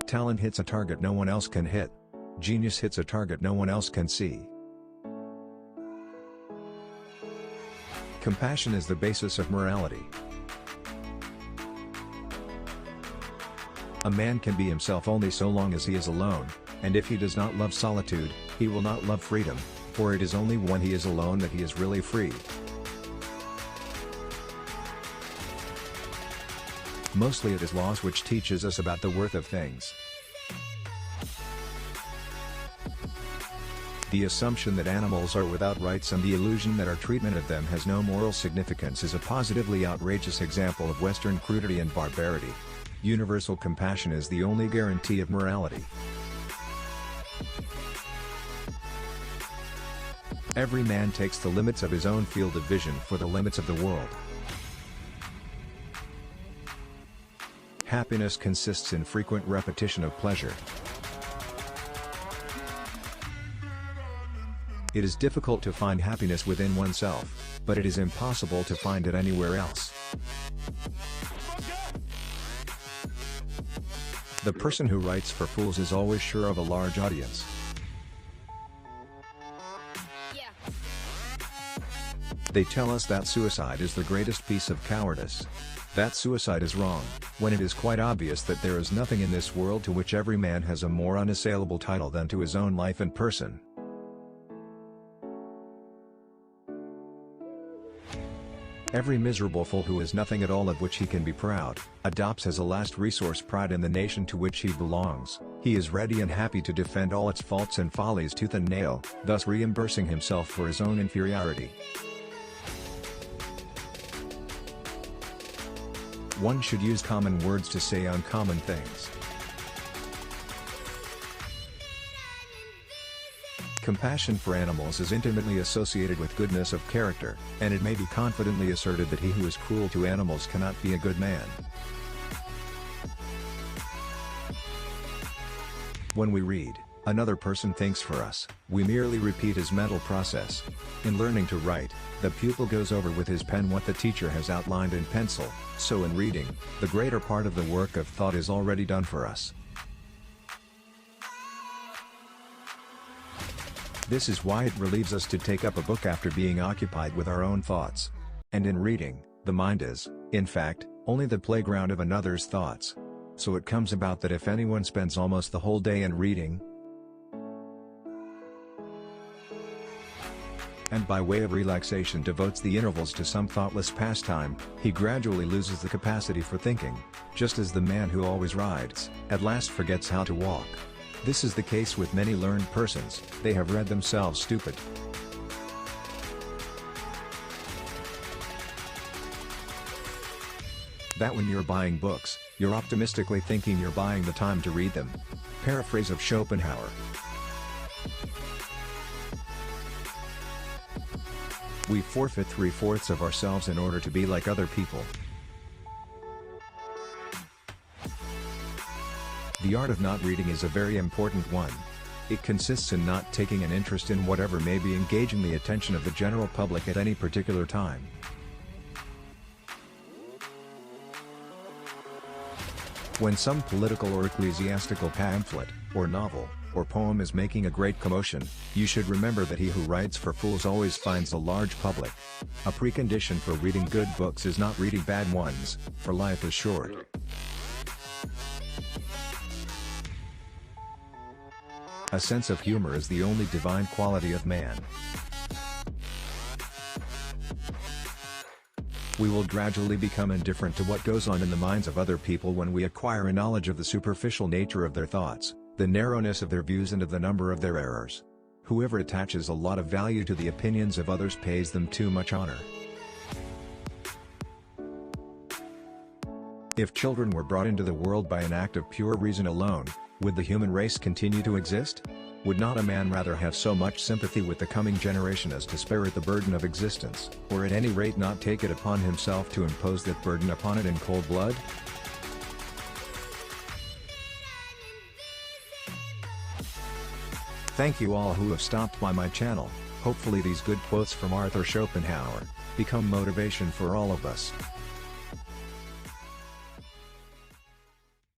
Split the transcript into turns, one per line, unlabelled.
Talent hits a target no one else can hit. Genius hits a target no one else can see. Compassion is the basis of morality. A man can be himself only so long as he is alone, and if he does not love solitude, he will not love freedom, for it is only when he is alone that he is really free. Mostly it is laws which teaches us about the worth of things. The assumption that animals are without rights and the illusion that our treatment of them has no moral significance is a positively outrageous example of Western crudity and barbarity. Universal compassion is the only guarantee of morality. Every man takes the limits of his own field of vision for the limits of the world. Happiness consists in frequent repetition of pleasure. It is difficult to find happiness within oneself, but it is impossible to find it anywhere else. The person who writes for fools is always sure of a large audience. They tell us that suicide is the greatest piece of cowardice. That suicide is wrong, when it is quite obvious that there is nothing in this world to which every man has a more unassailable title than to his own life and person. Every miserable fool who has nothing at all of which he can be proud, adopts as a last resource pride in the nation to which he belongs. He is ready and happy to defend all its faults and follies tooth and nail, thus reimbursing himself for his own inferiority. One should use common words to say uncommon things. Compassion for animals is intimately associated with goodness of character, and it may be confidently asserted that he who is cruel to animals cannot be a good man. When we read, another person thinks for us, we merely repeat his mental process. In learning to write, the pupil goes over with his pen what the teacher has outlined in pencil, so in reading, the greater part of the work of thought is already done for us. This is why it relieves us to take up a book after being occupied with our own thoughts. And in reading, the mind is, in fact, only the playground of another's thoughts. So it comes about that if anyone spends almost the whole day in reading, and by way of relaxation devotes the intervals to some thoughtless pastime, he gradually loses the capacity for thinking, just as the man who always rides, at last forgets how to walk. This is the case with many learned persons, they have read themselves stupid. That when you're buying books, you're optimistically thinking you're buying the time to read them. Paraphrase of Schopenhauer. We forfeit 3/4 of ourselves in order to be like other people. The art of not reading is a very important one. It consists in not taking an interest in whatever may be engaging the attention of the general public at any particular time. When some political or ecclesiastical pamphlet, or novel, or poem is making a great commotion, you should remember that he who writes for fools always finds a large public. A precondition for reading good books is not reading bad ones, for life is short. A sense of humor is the only divine quality of man. We will gradually become indifferent to what goes on in the minds of other people when we acquire a knowledge of the superficial nature of their thoughts, the narrowness of their views and of the number of their errors. Whoever attaches a lot of value to the opinions of others pays them too much honor. If children were brought into the world by an act of pure reason alone, would the human race continue to exist? Would not a man rather have so much sympathy with the coming generation as to spare it the burden of existence, or at any rate not take it upon himself to impose that burden upon it in cold blood? Thank you all who have stopped by my channel. Hopefully these good quotes from Arthur Schopenhauer become motivation for all of us.